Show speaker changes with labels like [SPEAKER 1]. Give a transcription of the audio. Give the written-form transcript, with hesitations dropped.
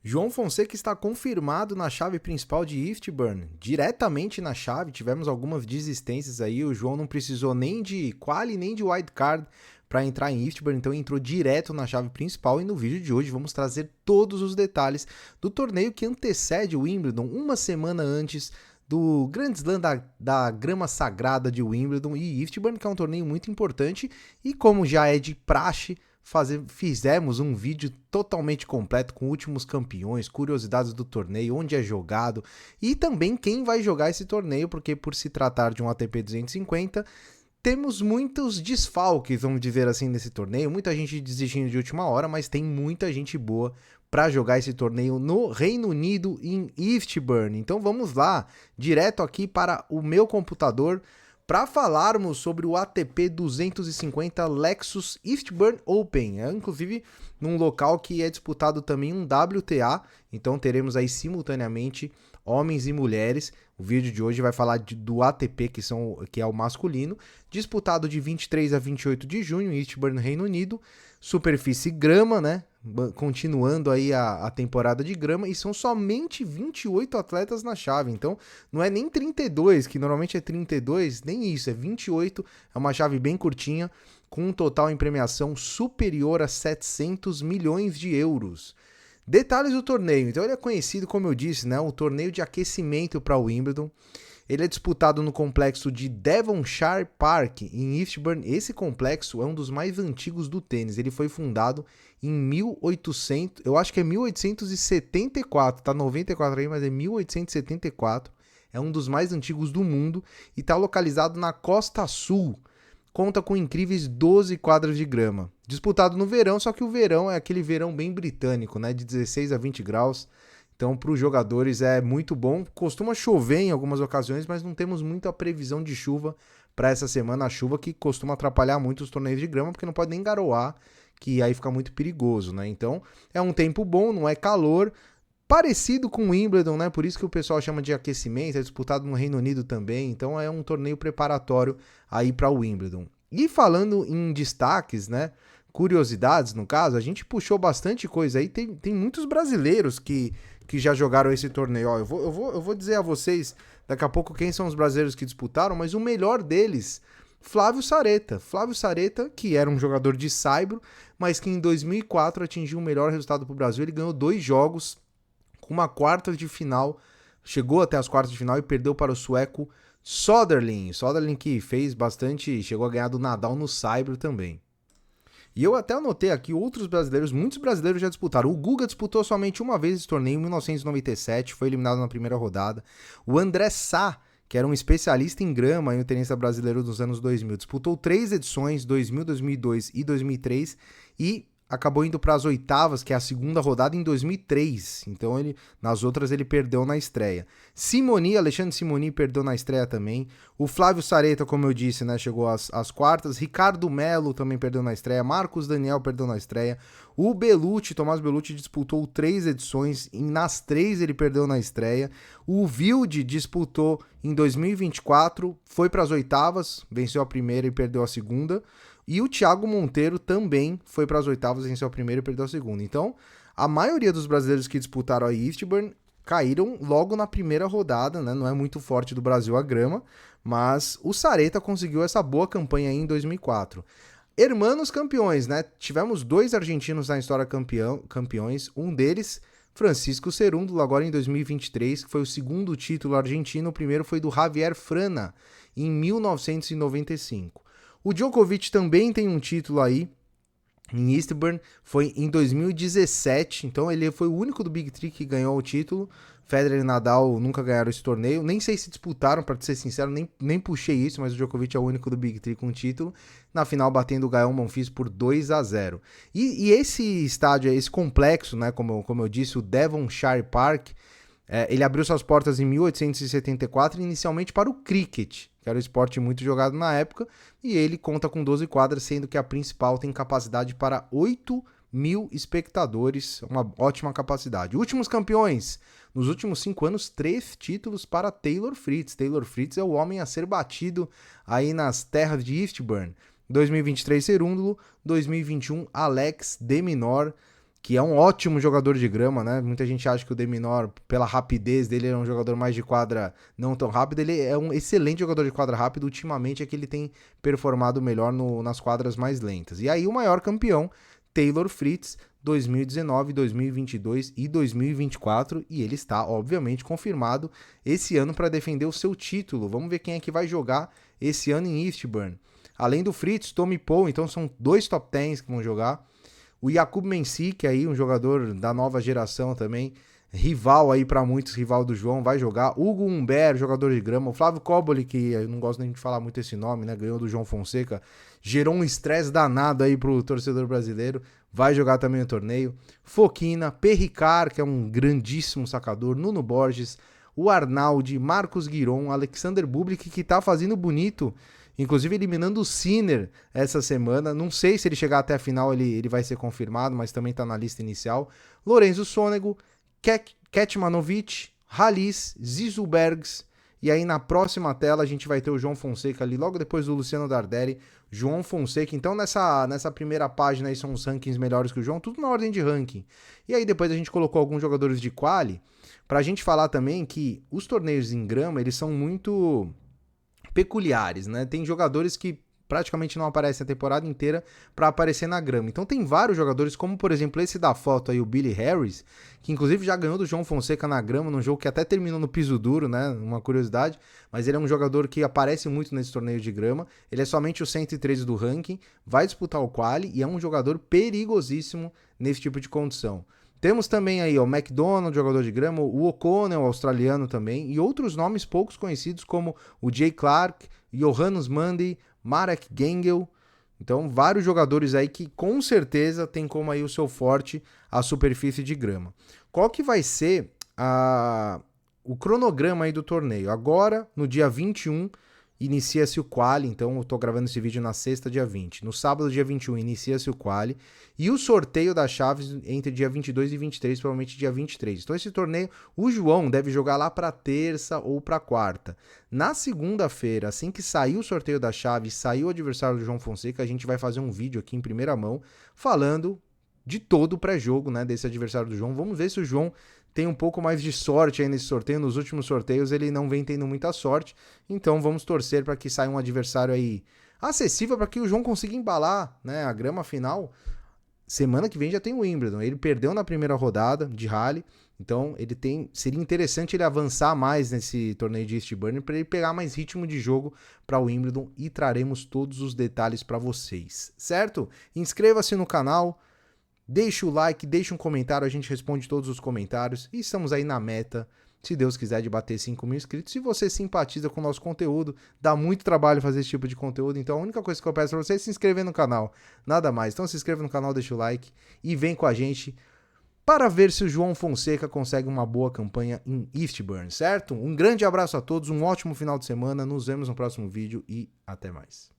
[SPEAKER 1] João Fonseca está confirmado na chave principal de Eastbourne, diretamente na chave. Tivemos algumas desistências aí, o João não precisou nem de quali nem de wildcard para entrar em Eastbourne, então entrou direto na chave principal. E no vídeo de hoje vamos trazer todos os detalhes do torneio que antecede o Wimbledon, uma semana antes do Grand Slam da grama sagrada de Wimbledon e Eastbourne, que é um torneio muito importante. E como já é de praxe, fizemos um vídeo totalmente completo com últimos campeões, curiosidades do torneio, onde é jogado e também quem vai jogar esse torneio, porque por se tratar de um ATP 250, temos muitos desfalques, vamos dizer assim, nesse torneio, muita gente desistindo de última hora, mas tem muita gente boa para jogar esse torneio no Reino Unido, em Eastbourne. Então vamos lá, direto aqui para o meu computador, para falarmos sobre o ATP 250 Lexus Eastbourne Open. É inclusive num local que é disputado também um WTA, então teremos aí simultaneamente homens e mulheres. O vídeo de hoje vai falar do ATP, que é o masculino, disputado de 23 a 28 de junho em Eastbourne, Reino Unido. Superfície grama, né? Continuando aí a temporada de grama, e são somente 28 atletas na chave, então não é nem 32, que normalmente é 32, nem isso, é 28, é uma chave bem curtinha, com um total em premiação superior a 700 milhões de euros. Detalhes do torneio, então ele é conhecido, como eu disse, né, o torneio de aquecimento para o Wimbledon. Ele é disputado no complexo de Devonshire Park, em Eastbourne. Esse complexo é um dos mais antigos do tênis. Ele foi fundado em 1800, eu acho que é 1874, tá 94 aí, mas é 1874. É um dos mais antigos do mundo e está localizado na Costa Sul. Conta com incríveis 12 quadras de grama. Disputado no verão, só que o verão é aquele verão bem britânico, né, de 16 a 20 graus. Então, para os jogadores é muito bom. Costuma chover em algumas ocasiões, mas não temos muita previsão de chuva para essa semana. A chuva que costuma atrapalhar muito os torneios de grama, porque não pode nem garoar, que aí fica muito perigoso, né? Então, é um tempo bom, não é calor. Parecido com o Wimbledon, né? Por isso que o pessoal chama de aquecimento. É disputado no Reino Unido também. Então, é um torneio preparatório aí para o Wimbledon. E falando em destaques, né? Curiosidades, no caso, a gente puxou bastante coisa aí. Tem muitos brasileiros que já jogaram esse torneio. Ó, eu vou dizer a vocês daqui a pouco quem são os brasileiros que disputaram, mas o melhor deles, Flávio Sareta. Flávio Sareta, que era um jogador de saibro, mas que em 2004 atingiu o melhor resultado para o Brasil. Ele ganhou 2 jogos com uma quarta de final, chegou até as quartas de final e perdeu para o sueco Soderling. Soderling que fez bastante, chegou a ganhar do Nadal no saibro também. E eu até anotei aqui outros brasileiros, muitos brasileiros já disputaram. O Guga disputou somente uma vez esse torneio, em 1997, foi eliminado na primeira rodada. O André Sá, que era um especialista em grama e um tenista brasileiro dos anos 2000, disputou 3 edições, 2000, 2002 e 2003, e acabou indo para as oitavas, que é a segunda rodada, em 2003. Então, nas outras ele perdeu na estreia. Alexandre Simoni perdeu na estreia também. O Flávio Sareta, como eu disse, né, chegou às quartas. Ricardo Melo também perdeu na estreia. Marcos Daniel perdeu na estreia. O Tomás Bellucci disputou 3 edições e nas 3 ele perdeu na estreia. O Wilde disputou em 2024, foi para as oitavas, venceu a primeira e perdeu a segunda. E o Thiago Monteiro também foi para as oitavas, venceu a primeira e perdeu a segunda. Então, a maioria dos brasileiros que disputaram a Eastbourne caíram logo na primeira rodada, né? Não é muito forte do Brasil a grama, mas o Sareta conseguiu essa boa campanha aí em 2004. Hermanos campeões, né? Tivemos 2 argentinos na história campeões, um deles, Francisco Cerúndolo, agora em 2023, que foi o segundo título argentino. O primeiro foi do Javier Frana, em 1995. O Djokovic também tem um título aí em Eastbourne, foi em 2017, então ele foi o único do Big Three que ganhou o título. Federer e Nadal nunca ganharam esse torneio, nem sei se disputaram, para ser sincero, nem puxei isso, mas o Djokovic é o único do Big Three com título, na final batendo o Gael Monfils por 2-0. E esse estádio, esse complexo, né, como eu disse, o Devonshire Park, ele abriu suas portas em 1874, inicialmente para o cricket, que era um esporte muito jogado na época, e ele conta com 12 quadras, sendo que a principal tem capacidade para 8.000 espectadores, uma ótima capacidade. Últimos campeões, nos últimos 5 anos, 3 títulos para Taylor Fritz. Taylor Fritz é o homem a ser batido aí nas terras de Eastbourne. 2023, Cerúndolo, 2021, Alex de Minaur, que é um ótimo jogador de grama, né? Muita gente acha que o de Minaur, pela rapidez dele, é um jogador mais de quadra não tão rápido. Ele é um excelente jogador de quadra rápido. Ultimamente é que ele tem performado melhor nas quadras mais lentas. E aí o maior campeão, Taylor Fritz, 2019, 2022 e 2024. E ele está, obviamente, confirmado esse ano para defender o seu título. Vamos ver quem é que vai jogar esse ano em Eastbourne. Além do Fritz, Tommy Paul, então são 2 top 10 que vão jogar. O Jakub Mensik, aí, um jogador da nova geração também, rival aí para muitos, rival do João, vai jogar. Hugo Humbert, jogador de grama. O Flávio Koboli, que eu não gosto nem de falar muito esse nome, né? Ganhou do João Fonseca. Gerou um estresse danado aí pro torcedor brasileiro. Vai jogar também o torneio. Foquina, Perricard, que é um grandíssimo sacador. Nuno Borges, o Arnaldi, Marcos Guiron, Alexander Bublik, que tá fazendo bonito. Inclusive eliminando o Sinner essa semana. Não sei se ele chegar até a final ele vai ser confirmado, mas também está na lista inicial. Lorenzo Sonego, Ketmanovic, Halis, Zizulbergs. E aí na próxima tela a gente vai ter o João Fonseca ali, logo depois do Luciano Dardelli. João Fonseca. Então nessa primeira página aí são os rankings melhores que o João, tudo na ordem de ranking. E aí depois a gente colocou alguns jogadores de quali, pra gente falar também que os torneios em grama, eles são muito peculiares, né? Tem jogadores que praticamente não aparecem a temporada inteira para aparecer na grama. Então tem vários jogadores, como por exemplo esse da foto aí, o Billy Harris, que inclusive já ganhou do João Fonseca na grama, num jogo que até terminou no piso duro, né? Uma curiosidade, mas ele é um jogador que aparece muito nesse torneio de grama. Ele é somente o 113 do ranking, vai disputar o quali e é um jogador perigosíssimo nesse tipo de condição. Temos também aí o McDonald, jogador de grama, o O'Connell, australiano também, e outros nomes poucos conhecidos como o Jay Clark, Johannes Mundy, Marek Gengel. Então, vários jogadores aí que com certeza tem como aí o seu forte a superfície de grama. Qual que vai ser o cronograma aí do torneio? Agora, no dia 21, inicia-se o quali, então eu tô gravando esse vídeo na sexta, dia 20. No sábado, dia 21, inicia-se o quali. E o sorteio das chaves entre dia 22 e 23, provavelmente dia 23. Então esse torneio, o João deve jogar lá para terça ou para quarta. Na segunda-feira, assim que sair o sorteio da chave, sair o adversário do João Fonseca, a gente vai fazer um vídeo aqui em primeira mão, falando de todo o pré-jogo, né, desse adversário do João. Vamos ver se o João tem um pouco mais de sorte aí nesse sorteio. Nos últimos sorteios ele não vem tendo muita sorte, então vamos torcer para que saia um adversário aí acessível para que o João consiga embalar, né, a grama final. Semana que vem já tem o Wimbledon. Ele perdeu na primeira rodada de rally, então seria interessante ele avançar mais nesse torneio de Eastbourne para ele pegar mais ritmo de jogo para o Wimbledon e traremos todos os detalhes para vocês, certo? Inscreva-se no canal. Deixa o like, deixa um comentário, a gente responde todos os comentários e estamos aí na meta, se Deus quiser, de bater 5.000 inscritos. Se você simpatiza com o nosso conteúdo, dá muito trabalho fazer esse tipo de conteúdo, então a única coisa que eu peço pra você é se inscrever no canal, nada mais. Então se inscreva no canal, deixa o like e vem com a gente para ver se o João Fonseca consegue uma boa campanha em Eastbourne, certo? Um grande abraço a todos, um ótimo final de semana, nos vemos no próximo vídeo e até mais.